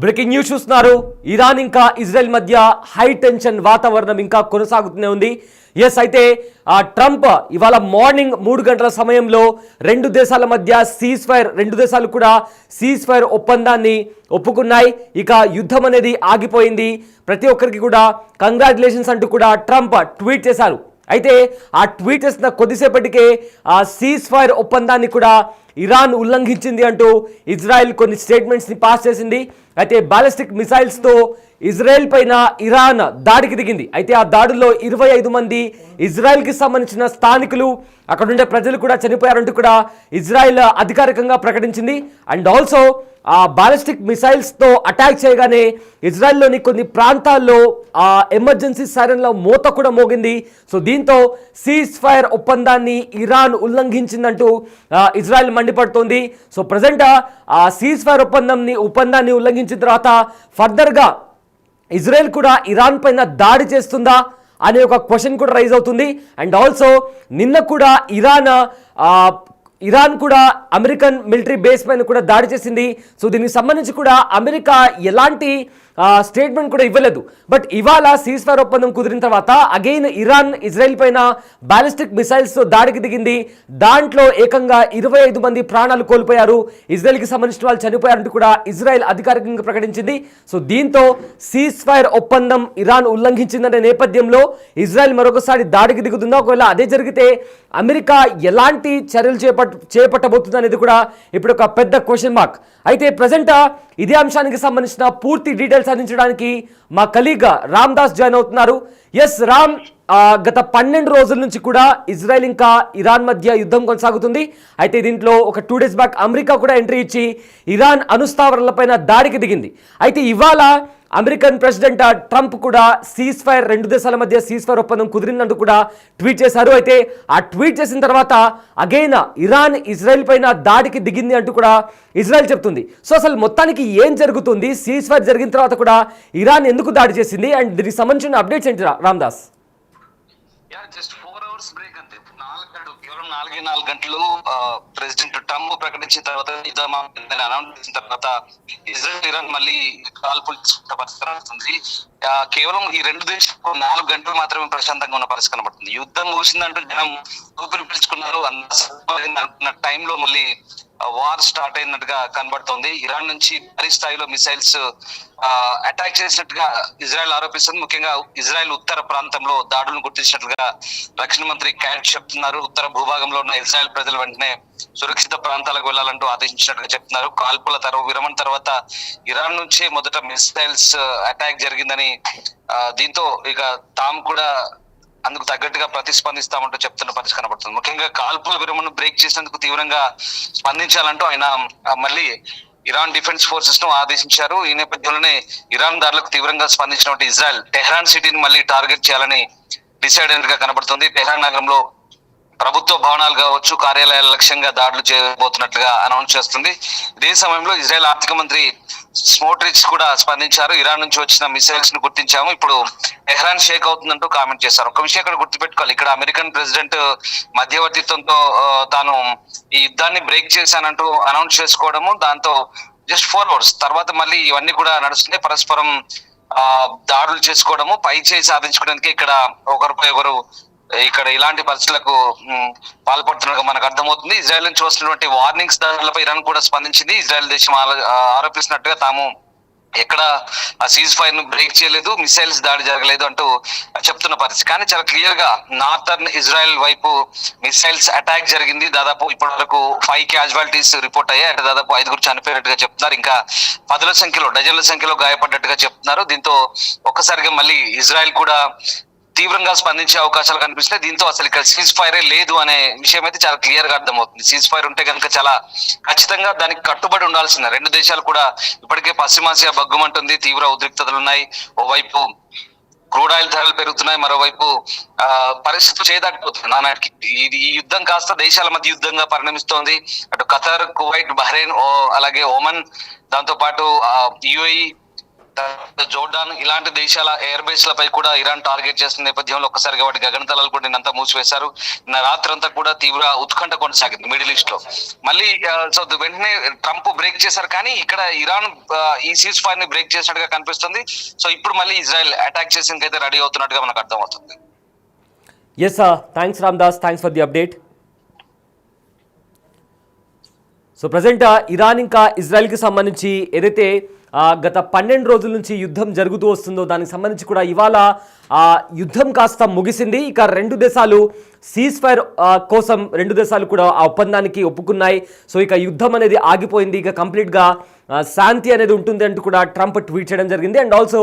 Breaking news చూస్తున్నారు. Iran ఇంకా Israel మధ్య హై టెన్షన్ వాతావరణం ఇంకా కొనసాగుతూనే ఉంది. అయితే ట్రంప్ ఇవాళ మార్నింగ్ 3 గంటల సమయంలో రెండు దేశాల మధ్య రెండు దేశాలు కూడా సీజ్ ఫైర్ ఒప్పందాన్ని ఒప్పుకున్నాయి. ఇక యుద్ధం అనేది ఆగిపోయింది. ప్రతి ఒక్కరికి కూడా కంగ్రాచులేషన్స్ అంటూ కూడా ట్రంప్ ట్వీట్ చేశారు. అయితే ఆ ట్వీట్ చేసిన కొద్దిసేపటికే ఆ సీజ్ ఫైర్ ఒప్పందాన్ని కూడా ఇరాన్ ఉల్లంఘించింది అంటూ ఇజ్రాయెల్ కొన్ని స్టేట్మెంట్స్ని పాస్ చేసింది. అయితే బాలిస్టిక్ మిసైల్స్తో ఇజ్రాయెల్ పైన ఇరాన్ దాడికి దిగింది. అయితే ఆ దాడుల్లో 25 మంది ఇజ్రాయెల్కి సంబంధించిన స్థానికులు, అక్కడ ఉండే ప్రజలు కూడా చనిపోయారంటూ కూడా ఇజ్రాయెల్ అధికారికంగా ప్రకటించింది. అండ్ ఆల్సో ఆ బాలిస్టిక్ మిసైల్స్తో అటాక్ చేయగానే ఇజ్రాయెల్లోని కొన్ని ప్రాంతాల్లో ఆ ఎమర్జెన్సీ సైరన్ల మోత కూడా మోగింది. సో దీంతో సీజ్ ఫైర్ ఒప్పందాన్ని ఇరాన్ ఉల్లంఘించిందంటూ ఇజ్రాయెల్ మండిపడుతోంది. సో ప్రజెంట్ ఆ సీజ్ ఫైర్ ఒప్పందాన్ని ఉల్లంఘించిన తర్వాత ఫర్దర్గా ఇజ్రాయెల్ కూడా ఇరాన్ పైన దాడి చేస్తుందా అనే ఒక క్వశ్చన్ కూడా రైజ్ అవుతుంది. అండ్ ఆల్సో నిన్న కూడా ఇరాన్ కూడా అమెరికన్ మిలిటరీ బేస్ పైన కూడా దాడి చేసింది. సో దీనికి సంబంధించి కూడా అమెరికా ఎలాంటి స్టేట్మెంట్ కూడా ఇవ్వలేదు. బట్ ఇవాళ సీజ్ ఫైర్ ఒప్పందం కుదిరిన తర్వాత అగైన్ ఇరాన్ ఇజ్రాయెల్ పైన బాలిస్టిక్ మిసైల్స్ దాడికి దిగింది. దాంట్లో ఏకంగా 25 మంది ప్రాణాలు కోల్పోయారు, ఇజ్రాయెల్కి సంబంధించిన వాళ్ళు చనిపోయారంటూ కూడా ఇజ్రాయెల్ అధికారికంగా ప్రకటించింది. సో దీంతో సీజ్ ఫైర్ ఒప్పందం ఇరాన్ ఉల్లంఘించిందనే నేపథ్యంలో ఇజ్రాయెల్ మరొకసారి దాడికి దిగుతుందా, ఒకవేళ అదే జరిగితే అమెరికా ఎలాంటి చర్యలు చేపట్టబోతుంది అనేది కూడా ఇప్పుడు ఒక పెద్ద క్వశ్చన్ మార్క్. అయితే ప్రజెంట్ ఇదే అంశానికి సంబంధించిన పూర్తి డీటెయిల్స్ అందించడానికి మా కలీగ్ రామ్ దాస్ జాయిన్ అవుతున్నారు. ఎస్ రామ్, గత 12 రోజుల నుంచి కూడా ఇజ్రాయెల్ ఇంకా ఇరాన్ మధ్య యుద్ధం కొనసాగుతుంది. అయితే దీంట్లో ఒక 2 డేస్ బ్యాక్ అమెరికా కూడా ఎంట్రీ ఇచ్చి ఇరాన్ అణుస్థావరాలపైన దాడికి దిగింది. అయితే ఇవాళ అమెరికన్ ప్రెసిడెంట్ ట్రంప్ కూడా సీజ్ ఫైర్, రెండు దేశాల మధ్య సీజ్ ఫైర్ ఒప్పందం కుదిరిందంటూ కూడా ట్వీట్ చేశారు. అయితే ఆ ట్వీట్ చేసిన తర్వాత అగైన్ ఇరాన్ ఇజ్రాయెల్ పైన దాడికి దిగింది అంటూ కూడా ఇజ్రాయెల్ చెప్తుంది. సో అసలు మొత్తానికి ఏం జరుగుతుంది, సీజ్ ఫైర్ జరిగిన తర్వాత కూడా ఇరాన్ ఎందుకు దాడి చేసింది, అండ్ దీనికి సంబంధించిన అప్డేట్స్ ఏంటి రామ్దాస్? జస్ట్ 4 hours బ్రేక్ అంతే. కేవలం 4 గంటలు ప్రెసిడెంట్ ట్రంప్ ప్రకటించిన తర్వాత అనౌన్స్ చేసిన తర్వాత ఇజ్రాయెల్ ఇరాన్ మళ్ళీ కాల్పులు తీసుకుంటే పరిస్థితి వస్తుంది. కేవలం ఈ రెండు దేశాలు 4 గంటలు మాత్రమే ప్రశాంతంగా ఉన్న పరిస్థితి కనబడుతుంది. యుద్ధం ముగిసిందంటూ జనం ఊపిరి పీల్చుకున్నారు. అనుకున్న టైంలో మళ్ళీ వార్ స్టార్ట్ అయినట్టుగా కనబడుతోంది. ఇరాన్ నుంచి భారీ స్థాయిలో మిసైల్స్ అటాక్ చేసినట్టుగా ఇజ్రాయెల్ ఆరోపిస్తుంది. ముఖ్యంగా ఇజ్రాయెల్ ఉత్తర ప్రాంతంలో దాడులను గుర్తించినట్లుగా రక్షణ మంత్రి క్యాంట్ చెప్తున్నారు. ఉత్తర భూభాగంలో ఉన్న ఇజ్రాయెల్ ప్రజలు వెంటనే సురక్షిత ప్రాంతాలకు వెళ్లాలంటూ ఆదేశించినట్టుగా చెప్తున్నారు. కాల్పుల విరమణ తర్వాత ఇరాన్ నుంచే మొదట మిసైల్స్ అటాక్ జరిగిందని, దీంతో ఇక తాము కూడా అందుకు తగ్గట్టుగా ప్రతిస్పందిస్తామంటూ చెప్తున్న పరిస్థితి కనబడుతుంది. ముఖ్యంగా కాల్పుల విరమణ బ్రేక్ చేసినందుకు తీవ్రంగా స్పందించాలంటూ ఆయన మళ్ళీ ఇరాన్ డిఫెన్స్ ఫోర్సెస్ ను ఆదేశించారు. ఈ నేపథ్యంలోనే ఇరాన్ దాడులకు తీవ్రంగా స్పందించినటువంటి ఇజ్రాయెల్ టెహ్రాన్ సిటీని మళ్ళీ టార్గెట్ చేయాలని డిసైడ్ అయినట్టుగా కనబడుతుంది. టెహ్రాన్ నగరంలో ప్రభుత్వ భవనాలు కావచ్చు, కార్యాలయాల లక్ష్యంగా దాడులు చేయబోతున్నట్లుగా అనౌన్స్ చేస్తుంది. ఇదే సమయంలో ఇజ్రాయెల్ ఆర్థిక మంత్రి స్మోట్రిచ్ కూడా స్పందించారు. ఇరాన్ నుంచి వచ్చిన మిసైల్స్ ను గుర్తించాము, ఇప్పుడు టెహ్రాన్ షేక్ అవుతుందంటూ కామెంట్ చేశారు. ఒక విషయం ఇక్కడ గుర్తుపెట్టుకోవాలి, ఇక్కడ అమెరికన్ ప్రెసిడెంట్ మధ్యవర్తిత్వంతో తాను ఈ యుద్ధాన్ని బ్రేక్ చేశానంటూ అనౌన్స్ చేసుకోవడము, దాంతో జస్ట్ 4 hours తర్వాత మళ్ళీ ఇవన్నీ కూడా నడుస్తున్నాయి. పరస్పరం దాడులు చేసుకోవడము, పై చేయి సాధించుకోవడానికి ఇక్కడ ఒకరిపై ఒకరు ఇక్కడ ఇలాంటి పరిస్థితులకు పాల్పడుతున్నట్టుగా మనకు అర్థమవుతుంది. ఇజ్రాయెల్ నుంచి వస్తున్నటువంటి వార్నింగ్స్ దాడులపై ఇరాన్ కూడా స్పందించింది. ఇజ్రాయెల్ దేశం ఆరోపిస్తున్నట్టుగా తాము ఎక్కడ ఆ సీజ్ ఫైర్ ను బ్రేక్ చేయలేదు, మిసైల్స్ దాడి జరగలేదు అంటూ చెప్తున్న పరిస్థితి. కానీ చాలా క్లియర్ గా నార్థర్న్ ఇజ్రాయెల్ వైపు మిసైల్స్ అటాక్ జరిగింది. దాదాపు ఇప్పటి వరకు 5 క్యాజువాలిటీస్ రిపోర్ట్ అయ్యాయి. అంటే దాదాపు 5 చనిపోయినట్టుగా చెప్తున్నారు. ఇంకా డజన్ల సంఖ్యలో గాయపడ్డట్టుగా చెప్తున్నారు. దీంతో ఒక్కసారిగా మళ్ళీ ఇజ్రాయెల్ కూడా తీవ్రంగా స్పందించే అవకాశాలు కనిపిస్తున్నాయి. దీంతో అసలు ఇక్కడ సీజ్ ఫైరే లేదు అనే విషయం అయితే చాలా క్లియర్ గా అర్థమవుతుంది. సీజ్ ఫైర్ ఉంటే కనుక చాలా ఖచ్చితంగా దానికి కట్టుబడి ఉండాల్సిందే. రెండు దేశాలు కూడా ఇప్పటికే పశ్చిమాసియా బగ్గుమంటుంది, తీవ్ర ఉద్రిక్తతలు ఉన్నాయి. ఓవైపు క్రూడ్ ఆయిల్ ధరలు పెరుగుతున్నాయి, మరోవైపు పరిస్థితులు చేయదాటిపోతుంది. నానాటికి ఈ యుద్ధం కాస్త దేశాల మధ్య యుద్ధంగా పరిణమిస్తోంది. అటు ఖతర్, కువైట్, బహ్రెయిన్, అలాగే ఒమన్, దాంతో పాటు యుఏఈ, జోర్డాన్ ఇలాంటి దేశాల ఎయిర్ బేస్ లపై కూడా ఇరాన్ టార్గెట్ చేస్తున్న నేపథ్యంలో ఒక్కసారిగా వాటి గగనతలాలు కూడా నిన్నంతా మూసివేశారు. నిన్న రాత్రంతా కూడా తీవ్ర ఉత్కంఠ కొనసాగింది మిడిల్ ఈస్ట్ లో. మళ్ళీ సో వెంటనే ట్రంప్ బ్రేక్ చేశారు, కానీ ఇక్కడ ఇరాన్ ఈ సీజ్ ఫైర్ ని బ్రేక్ చేసినట్టుగా కనిపిస్తుంది. సో ఇప్పుడు మళ్ళీ ఇజ్రాయెల్ అటాక్ చేసేందుకైతే రెడీ అవుతున్నట్టుగా మనకు అర్థమవుతుంది. Yes thanks Ramdas, thanks for the update. So present Iran ఇంకా ఇజ్రాయెల్కి సంబంధించి ఏదైతే గత 12 రోజుల నుంచి యుద్ధం జరుగుతూ వస్తుందో దానికి సంబంధించి కూడా ఇవాళ యుద్ధం కాస్త ముగిసింది. ఇక రెండు దేశాలు సీజ్ ఫైర్ కోసం రెండు దేశాలు కూడా ఆ ఒప్పందానికి ఒప్పుకున్నాయి. సో ఇక యుద్ధం అనేది ఆగిపోయింది, ఇక కంప్లీట్గా శాంతి అనేది ఉంటుంది అంటూ కూడా ట్రంప్ ట్వీట్ చేయడం జరిగింది. And also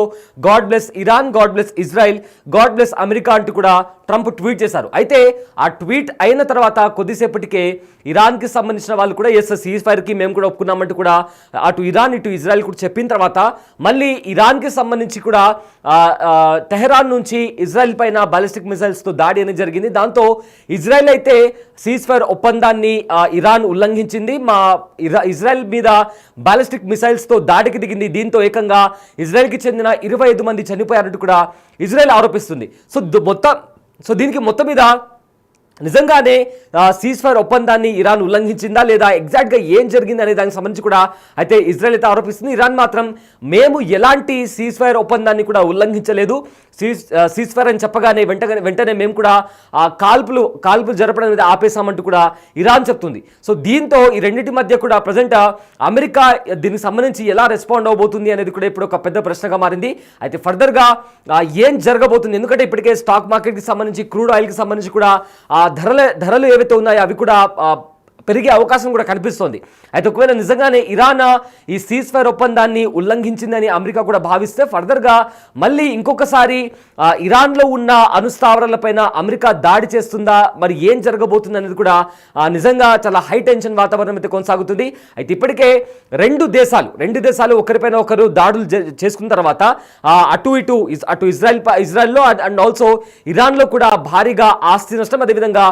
God bless Iran, God bless Israel, God bless America అంటూ కూడా ట్రంప్ ట్వీట్ చేశారు. అయితే ఆ ట్వీట్ అయిన తర్వాత కొద్దిసేపటికే ఇరాన్కి సంబంధించిన వాళ్ళు కూడా ఎస్ సీజ్ ఫైర్కి మేము కూడా ఒప్పుకున్నామంటూ కూడా అటు ఇరాన్ ఇటు ఇజ్రాయెల్ కూడా చెప్పిన తర్వాత మళ్ళీ ఇరాన్కి సంబంధించి కూడా టెహరాన్ నుంచి ఇజ్రాయెల్ పైన బాలిస్టిక్ మిసైల్స్తో దాడి అనేది జరిగింది. దాంతో ఇజ్రాయెల్ అయితే సీజ్ ఫైర్ ఒప్పందాన్ని ఇరాన్ ఉల్లంఘించింది, ఇజ్రాయెల్ మీద బాలిస్టిక్ మిసైల్స్తో దాడికి దిగింది. దీంతో ఏకంగా ఇజ్రాయెల్కి చెందిన 25 మంది చనిపోయారంటూ కూడా ఇజ్రాయెల్ ఆరోపిస్తుంది. సో దీనికి మొత్తం మీద నిజంగానే సీజ్ ఫైర్ ఒప్పందాన్ని ఇరాన్ ఉల్లంఘించిందా లేదా, ఎగ్జాక్ట్గా ఏం జరిగింది అనే దానికి సంబంధించి కూడా అయితే ఇజ్రాయెల్ అయితే ఆరోపిస్తుంది. ఇరాన్ మాత్రం మేము ఎలాంటి సీజ్ ఫైర్ ఒప్పందాన్ని కూడా ఉల్లంఘించలేదు, సీజ్ ఫైర్ అని చెప్పగానే వెంటనే మేము కూడా కాల్పులు జరపడం అనేది ఆపేశామంటూ కూడా ఇరాన్ చెప్తుంది. సో దీంతో ఈ రెండింటి మధ్య కూడా ప్రజెంట్ అమెరికా దీనికి సంబంధించి ఎలా రెస్పాండ్ అవబోతుంది అనేది కూడా ఇప్పుడు ఒక పెద్ద ప్రశ్నగా మారింది. అయితే ఫర్దర్గా ఏం జరగబోతుంది, ఎందుకంటే ఇప్పటికే స్టాక్ మార్కెట్కి సంబంధించి క్రూడ్ ఆయిల్కి సంబంధించి కూడా ధరలు ఏవైతే ఉన్నాయో అవి కూడా పెరిగే అవకాశం కూడా కనిపిస్తోంది. అయితే ఒకవేళ నిజంగానే ఇరాన్ ఈ సీజ్ ఫైర్ ఒప్పందాన్ని ఉల్లంఘించిందని అమెరికా కూడా భావిస్తే ఫర్దర్గా మళ్ళీ ఇంకొకసారి ఇరాన్లో ఉన్న అణుస్థావరాలపైన అమెరికా దాడి చేస్తుందా, మరి ఏం జరగబోతుంది అనేది కూడా నిజంగా చాలా హై టెన్షన్ వాతావరణం అయితే కొనసాగుతుంది. అయితే ఇప్పటికే రెండు దేశాలు ఒకరిపైన ఒకరు దాడులు చేసుకున్న తర్వాత అటు ఇజ్రాయెల్లో అండ్ ఆల్సో ఇరాన్లో కూడా భారీగా ఆస్తి నష్టం, అదేవిధంగా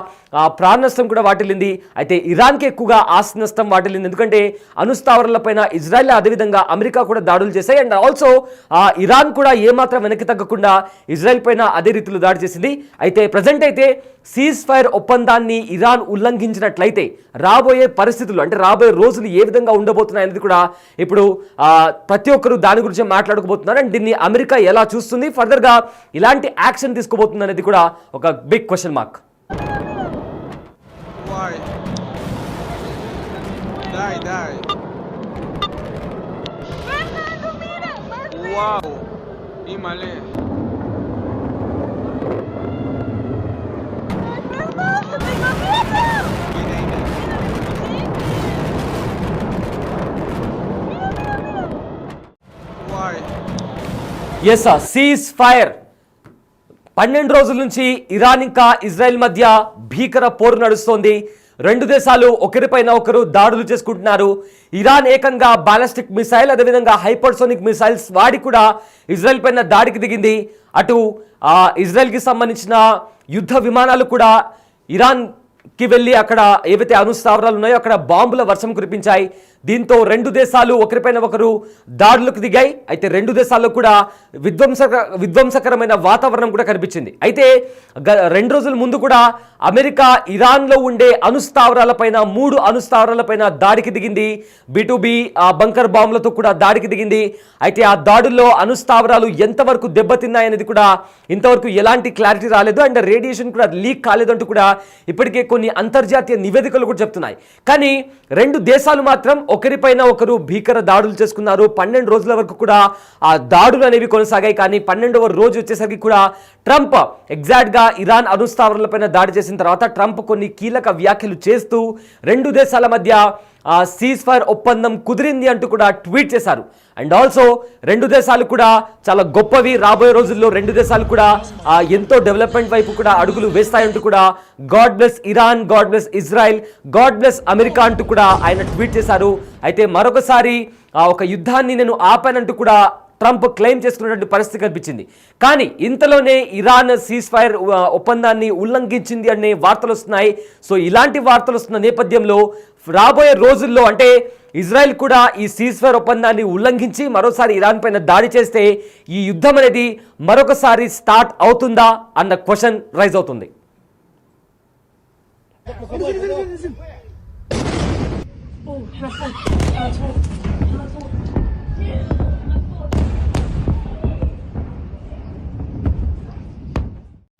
ప్రాణ నష్టం కూడా వాటిల్లింది. అయితే ఇరాన్కి ఎక్కువగా ఆస్తి నష్టం వాటిల్లింది, ఎందుకంటే అణుస్థావరాలపైన ఇజ్రాయెల్ అదేవిధంగా అమెరికా కూడా దాడులు చేశాయి. అండ్ ఆల్సో ఇరాన్ కూడా ఏమాత్రం వెనక్కి తగ్గకుండా ఇజ్రాయెల్ పైన అదే రీతిలో దాడి చేసింది. అయితే ప్రజెంట్ అయితే సీజ్ ఫైర్ ఒప్పందాన్ని ఇరాన్ ఉల్లంఘించినట్లయితే రాబోయే పరిస్థితులు అంటే రాబోయే రోజులు ఏ విధంగా ఉండబోతున్నాయి అనేది కూడా ఇప్పుడు ప్రతి ఒక్కరు దాని గురించి మాట్లాడుకోబోతున్నారు. అండ్ దీన్ని అమెరికా ఎలా చూస్తుంది, ఫర్దర్గా ఇలాంటి యాక్షన్ తీసుకోబోతుంది అనేది కూడా ఒక big question mark. Why? Die. Fernando, mira! Wow! Imale. Fernando, tengo miedo! Mira. Why? Yes ceasefire 12 రోజుల నుంచి ఇరాన్ ఇంకా ఇజ్రాయెల్ మధ్య భీకర పోరు నడుస్తోంది. రెండు దేశాలు ఒకరిపైన ఒకరు దాడులు చేసుకుంటున్నారు. ఇరాన్ ఏకంగా బాలిస్టిక్ మిసైల్ అదేవిధంగా హైపర్సోనిక్ మిసైల్స్ వాడి కూడా ఇజ్రాయెల్ పైన దాడికి దిగింది. అటు ఇజ్రాయెల్కి సంబంధించిన యుద్ధ విమానాలు కూడా ఇరాన్కి వెళ్ళి అక్కడ ఏవైతే అణుస్థావరాలు ఉన్నాయో అక్కడ బాంబుల వర్షం కురిపించాయి. దీంతో రెండు దేశాలు ఒకరిపైన ఒకరు దాడులకు దిగాయి. అయితే రెండు దేశాల్లో కూడా విధ్వంసకరమైన వాతావరణం కూడా కనిపించింది. అయితే 2 రోజుల ముందు కూడా అమెరికా ఇరాన్లో ఉండే అణుస్థావరాలపైన 3 అణుస్థావరాలపైన దాడికి దిగింది. B2B బంకర్ బాంబులతో కూడా దాడికి దిగింది. అయితే ఆ దాడుల్లో అణుస్థావరాలు ఎంతవరకు దెబ్బతిన్నాయనేది కూడా ఇంతవరకు ఎలాంటి క్లారిటీ రాలేదు. అండ్ రేడియేషన్ కూడా లీక్ కాలేదంటూ కూడా ఇప్పటికే కొన్ని అంతర్జాతీయ నివేదికలు కూడా చెప్తున్నాయి. కానీ రెండు దేశాలు మాత్రం ఒకరిపైన ఒకరు భీకర దాడులు చేసుకున్నారు. 12 రోజుల వరకు కూడా ఆ దాడులు అనేవి కొనసాగాయి. కానీ 12వ రోజు వచ్చేసరికి కూడా ట్రంప్ ఎగ్జాక్ట్గా ఇరాన్ అణుస్థావరాలపైన దాడి చేసిన తర్వాత ట్రంప్ కొన్ని కీలక వ్యాఖ్యలు చేస్తూ రెండు దేశాల మధ్య సీజ్ ఫైర్ ఒప్పందం కుదిరింది అంటూ కూడా ట్వీట్ చేశారు. అండ్ ఆల్సో రెండు దేశాలు కూడా చాలా గొప్పవి, రాబోయే రోజుల్లో రెండు దేశాలు కూడా ఎంతో డెవలప్మెంట్ వైపు కూడా అడుగులు వేస్తాయంటూ కూడా God bless Iran, God bless Israel, God bless America అంటూ కూడా ఆయన ట్వీట్ చేశారు. అయితే మరొకసారి ఒక యుద్ధాన్ని నేను ఆపానంటూ కూడా ట్రంప్ క్లెయిమ్ చేసుకున్నటువంటి పరిస్థితి కనిపించింది. కానీ ఇంతలోనే ఇరాన్ సీజ్ ఫైర్ ఒప్పందాన్ని ఉల్లంఘించింది అనే వార్తలు వస్తున్నాయి. సో ఇలాంటి వార్తలు వస్తున్న నేపథ్యంలో రాబోయే రోజుల్లో అంటే ఇజ్రాయెల్ కూడా ఈ సీజ్ఫైర్ ఒప్పందాన్ని ఉల్లంఘించి మరోసారి ఇరాన్ పైన దాడి చేస్తే ఈ యుద్ధం అనేది మరొకసారి స్టార్ట్ అవుతుందా అన్న క్వశ్చన్ రైజ్ అవుతుంది. Oh,